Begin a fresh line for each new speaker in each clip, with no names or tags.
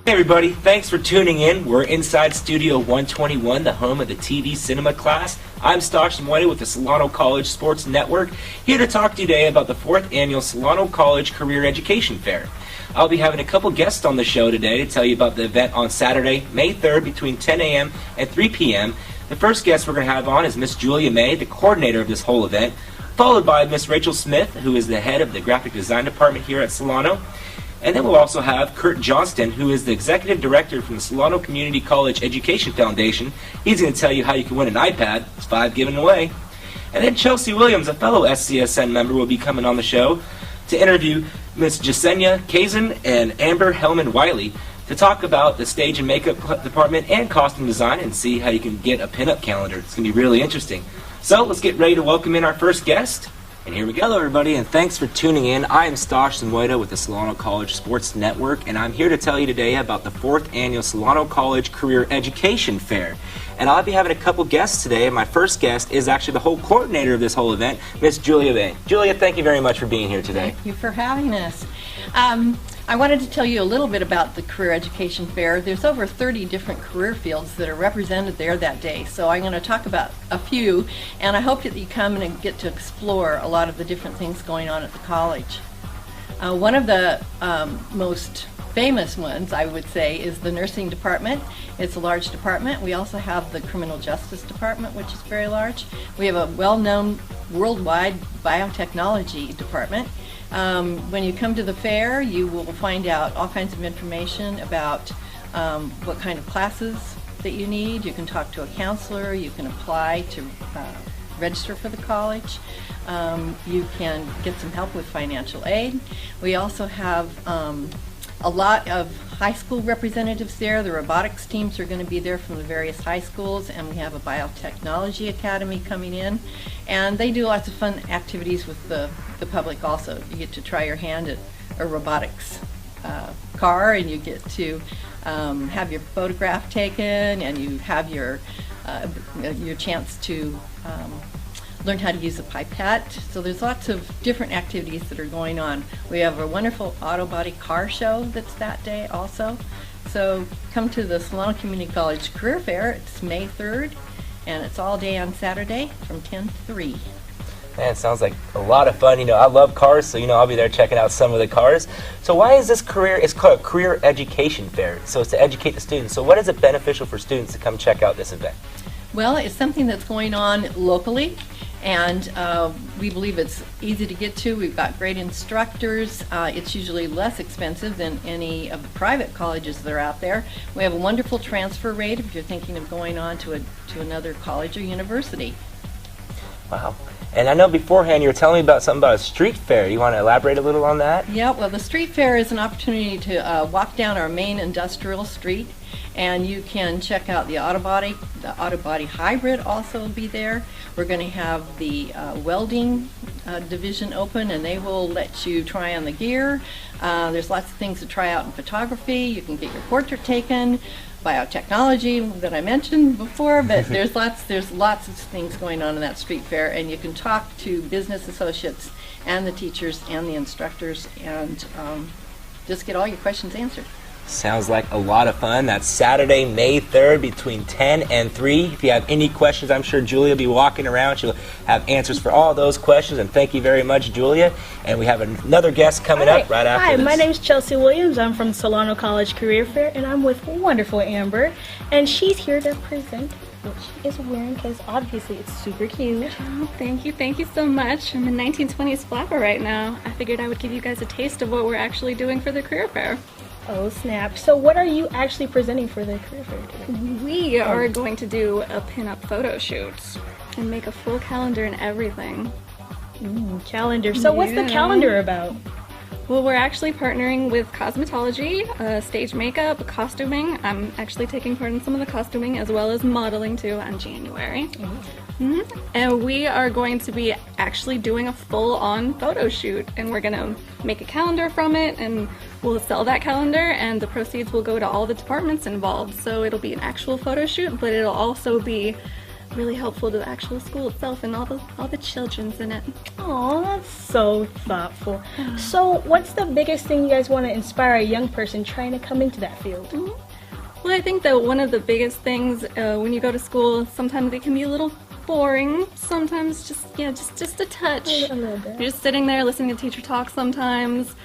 Hey everybody, thanks for tuning in. We're inside Studio 121, the home of the TV cinema class. I'm Stosh Moida with the Solano College Sports Network, here to talk to you today about the 4th Annual Solano College Career Education Fair. I'll be having a couple guests on the show today to tell you about the event on Saturday, May 3rd, between 10 a.m. and 3 p.m. The first guest we're going to have on is Miss Julia May, the coordinator of this whole event, followed by Miss Rachel Smith, who is the head of the graphic design department here at Solano. And then we'll also have Kurt Johnston, who is the executive director from the Solano Community College Education Foundation. He's going to tell you how you can win an iPad. It's 5 given away. And then Chelsea Williams, a fellow SCSN member, will be coming on the show to interview Miss Jesenia Kazan and Amber Hellman-Wiley to talk about the stage and makeup department and costume design and see how you can get a pinup calendar. It's going to be really interesting. So let's get ready to welcome in our first guest. And here we go. Hello everybody, and thanks for tuning in. I am Stosh Moida with the Solano College Sports Network, and I'm here to tell you today about the 4th Annual Solano College Career Education Fair. And I'll be having a couple guests today, and my first guest is actually the whole coordinator of this whole event, Miss Julia May. Julia, thank you very much for being here today.
Thank you for having us. I wanted to tell you a little bit about the Career Education Fair. There's over 30 different career fields that are represented there that day, so I'm going to talk about a few, and I hope that you come and get to explore a lot of the different things going on at the college. One of the most famous ones, I would say, is the nursing department. It's a large department. We also have the criminal justice department, which is very large. We have a well-known worldwide biotechnology department. When you come to the fair, you will find out all kinds of information about what kind of classes that you need. You can talk to a counselor. You can apply to register for the college. You can get some help with financial aid. We also have a lot of high school representatives there. The robotics teams are going to be there from the various high schools, and we have a biotechnology academy coming in, and they do lots of fun activities with the public also. You get to try your hand at a robotics car, and you get to have your photograph taken, and you have your chance to learn how to use a pipette. So there's lots of different activities that are going on. We have a wonderful auto body car show that's that day also. So come to the Solano Community College Career Fair. It's May 3rd, and it's all day on Saturday from 10 to 3.
Man, it sounds like a lot of fun. You know, I love cars, so I'll be there checking out some of the cars. So why is this it's called a Career Education Fair? So it's to educate the students. So what is it beneficial for students to come check out this event?
Well, it's something that's going on locally, and we believe it's easy to get to. We've got great instructors. It's usually less expensive than any of the private colleges that are out there. We have a wonderful transfer rate if you're thinking of going on to another college or university.
Wow. And I know beforehand you were telling me about something about a street fair. You want to elaborate a little on that?
Yeah, well, the street fair is an opportunity to walk down our main industrial street, and you can check out the auto body. The auto body hybrid also will be there. We're going to have the welding division open, and they will let you try on the gear. There's lots of things to try out in photography. You can get your portrait taken. Biotechnology that I mentioned before, but there's lots of things going on in that street fair, and you can talk to business associates and the teachers and the instructors, and just get all your questions answered.
Sounds like a lot of fun. That's Saturday, May 3rd, between 10 and 3. If you have any questions, I'm sure Julia will be walking around. She'll have answers for all those questions, and thank you very much, Julia. And we have another guest coming up right after this.
Hi, my name is Chelsea Williams. I'm from Solano College Career Fair, and I'm with wonderful Amber, and she's here to present what she is wearing, because obviously it's super cute.
Oh, thank you so much. I'm in 1920s flapper right now. I figured I would give you guys a taste of what we're actually doing for the career fair.
Oh snap. So what are you actually presenting for the career fair today?
We are going to do a pin-up photo shoot and make a full calendar and everything.
Calendar. So what's the calendar about?
Well, we're actually partnering with cosmetology, stage makeup, costuming. I'm actually taking part in some of the costuming as well as modeling too in January. And we are going to be actually doing a full-on photo shoot, and we're going to make a calendar from it, and we'll sell that calendar, and the proceeds will go to all the departments involved. So it'll be an actual photo shoot, but it'll also be really helpful to the actual school itself and all the children's in it.
Oh, that's so thoughtful. So what's the biggest thing you guys want to inspire a young person trying to come into that field?
Well, I think that one of the biggest things when you go to school, sometimes it can be a little boring. Sometimes just a touch.
A little bit.
You're just sitting there listening to teacher talk sometimes.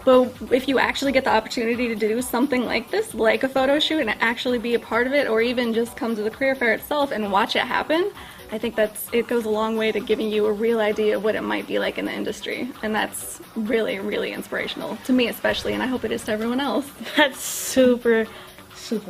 But if you actually get the opportunity to do something like this, like a photo shoot, and actually be a part of it, or even just come to the career fair itself and watch it happen, I think it goes a long way to giving you a real idea of what it might be like in the industry. And that's really, really inspirational to me especially, and I hope it is to everyone else.
That's super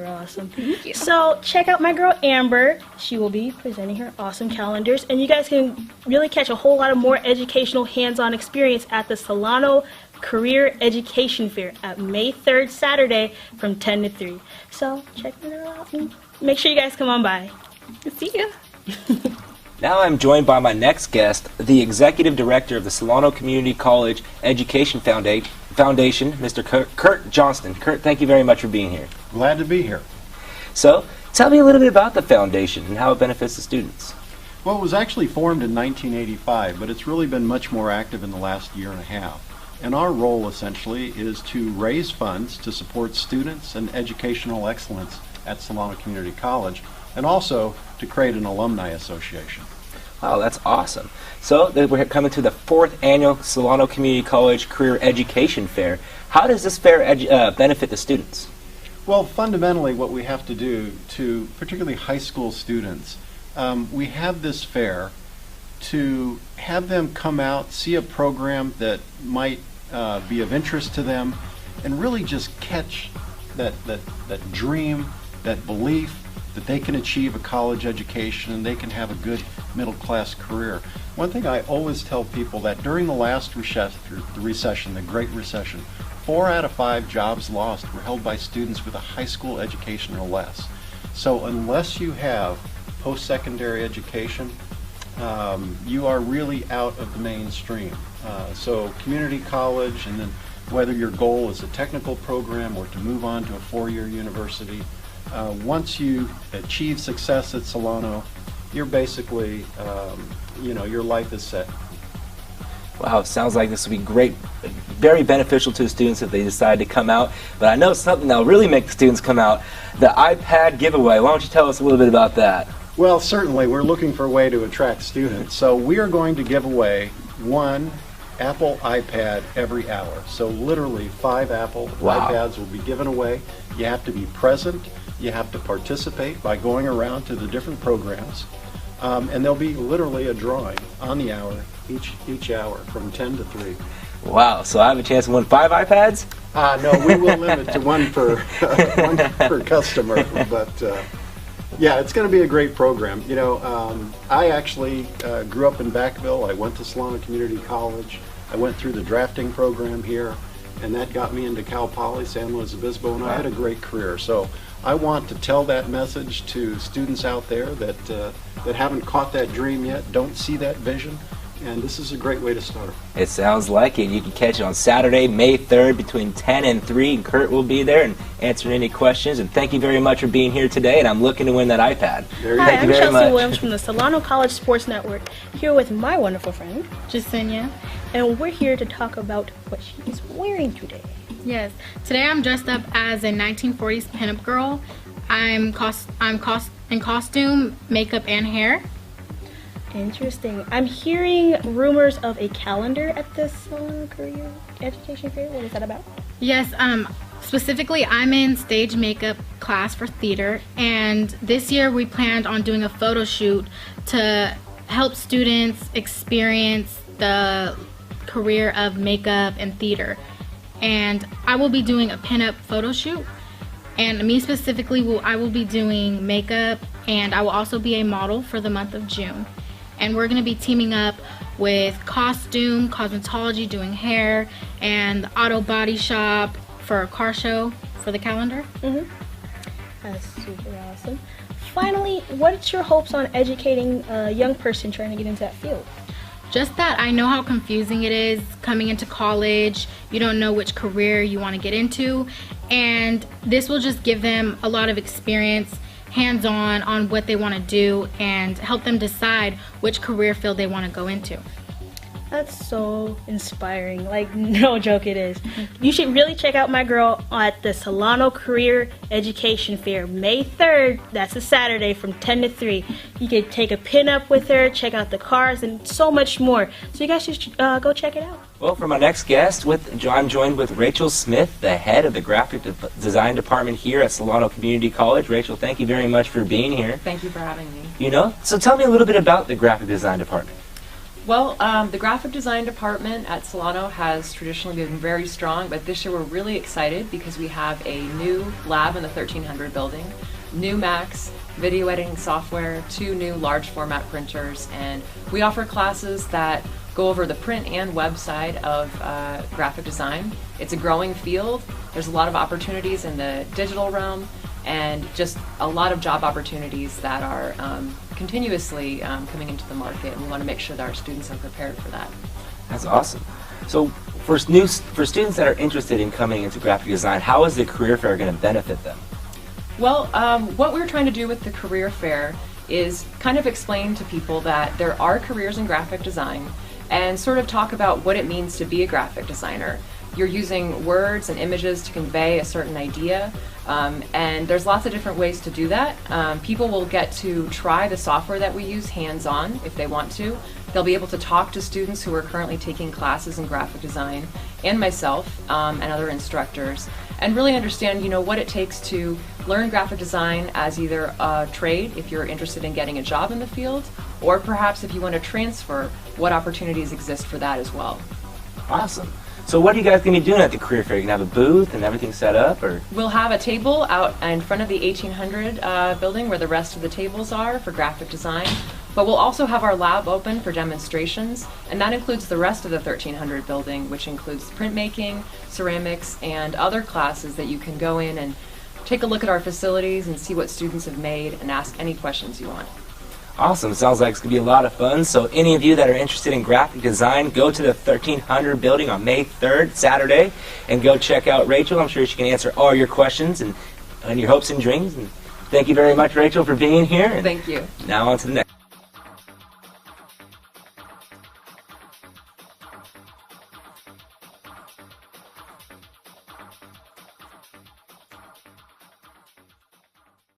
awesome.
Thank you.
So check out my girl Amber. She will be presenting her awesome calendars, and you guys can really catch a whole lot of more educational hands-on experience at the Solano Career Education Fair at May 3rd, Saturday from 10 to 3. So check it out and make sure you guys come on by.
See ya.
Now I'm joined by my next guest, the Executive Director of the Solano Community College Education Foundation, Mr. Kurt Johnston. Kurt, thank you very much for being here.
Glad to be here.
So, tell me a little bit about the foundation and how it benefits the students.
Well, it was actually formed in 1985, but it's really been much more active in the last year and a half. And our role, essentially, is to raise funds to support students and educational excellence at Solano Community College, and also to create an alumni association.
Wow, that's awesome. So, we're coming to the 4th annual Solano Community College Career Education Fair. How does this fair benefit the students?
Well, fundamentally, what we have to do to particularly high school students, we have this fair to have them come out, see a program that might be of interest to them, and really just catch that dream, that belief that they can achieve a college education and they can have a good middle-class career. One thing I always tell people that during the last recession, the Great Recession, 4 out of 5 jobs lost were held by students with a high school education or less. So unless you have post-secondary education, you are really out of the mainstream. So community college, and then whether your goal is a technical program or to move on to a 4-year university, once you achieve success at Solano, you're basically, your life is set.
Wow, sounds like this will be great, very beneficial to the students if they decide to come out. But I know something that will really make the students come out, the iPad giveaway. Why don't you tell us a little bit about that?
Well, certainly, we're looking for a way to attract students. So we are going to give away 1 Apple iPad every hour. So literally 5 Apple iPads will be given away. You have to be present. You have to participate by going around to the different programs. And there'll be literally a drawing on the hour, each hour, from 10 to 3.
Wow, so I have a chance to win 5 iPads?
No, we will limit to 1 per customer. But yeah, it's going to be a great program. I actually grew up in Backville. I went to Solano Community College. I went through the drafting program here, and that got me into Cal Poly, San Luis Obispo, and I had a great career. So I want to tell that message to students out there that haven't caught that dream yet, don't see that vision, and this is a great way to start.
It sounds like it. You can catch it on Saturday, May 3rd between 10 and 3, and Kurt will be there and answering any questions. And thank you very much for being here today, and I'm looking to win that iPad.
Hi, I'm Chelsea Williams from the Solano College Sports Network, here with my wonderful friend,
Jesenia.
And we're here to talk about what she is wearing today.
Yes, today I'm dressed up as a 1940s pinup girl. I'm in costume, makeup, and hair.
Interesting. I'm hearing rumors of a calendar at this career education fair. What is that about?
Yes, specifically I'm in stage makeup class for theater, and this year we planned on doing a photo shoot to help students experience the career of makeup and theater. And I will be doing a pinup photo shoot, and me specifically, I will be doing makeup, and I will also be a model for the month of June. And we're going to be teaming up with costume, cosmetology, doing hair, and the auto body shop for a car show for the calendar.
That's super awesome. Finally, what's your hopes on educating a young person trying to get into that field?
Just that I know how confusing it is coming into college. You don't know which career you want to get into, and this will just give them a lot of experience hands-on on what they want to do and help them decide which career field they want to go into.
That's so inspiring. Like, no joke it is. You should really check out my girl at the Solano Career Education Fair, May 3rd. That's a Saturday from 10 to 3. You can take a pin-up with her, check out the cars, and so much more. So you guys should go check it out.
Well, for my next guest, I'm joined with Rachel Smith, the head of the graphic design department here at Solano Community College. Rachel, thank you very much for being here.
Thank you for having me.
So tell me a little bit about the graphic design department.
Well, the graphic design department at Solano has traditionally been very strong, but this year we're really excited because we have a new lab in the 1300 building, new Macs, video editing software, 2 new large format printers, and we offer classes that go over the print and web side of graphic design. It's a growing field. There's a lot of opportunities in the digital realm and just a lot of job opportunities that are continuously coming into the market, and we want to make sure that our students are prepared for that.
That's awesome. So for students that are interested in coming into graphic design, how is the career fair going to benefit them?
Well, what we're trying to do with the career fair is kind of explain to people that there are careers in graphic design and sort of talk about what it means to be a graphic designer. You're using words and images to convey a certain idea, and there's lots of different ways to do that. People will get to try the software that we use hands-on if they want to. They'll be able to talk to students who are currently taking classes in graphic design, and myself and other instructors, and really understand, what it takes to learn graphic design as either a trade if you're interested in getting a job in the field, or perhaps if you want to transfer, what opportunities exist for that as well.
Awesome. So what are you guys going to be doing at the career fair? You going to have a booth and everything set up, or?
We'll have a table out in front of the 1800 building where the rest of the tables are for graphic design. But we'll also have our lab open for demonstrations, and that includes the rest of the 1300 building, which includes printmaking, ceramics, and other classes that you can go in and take a look at our facilities and see what students have made and ask any questions you want.
Awesome. Sounds like it's going to be a lot of fun. So any of you that are interested in graphic design, go to the 1300 building on May 3rd, Saturday, and go check out Rachel. I'm sure she can answer all your questions and your hopes and dreams. And thank you very much, Rachel, for being here.
Thank you.
Now on to the next.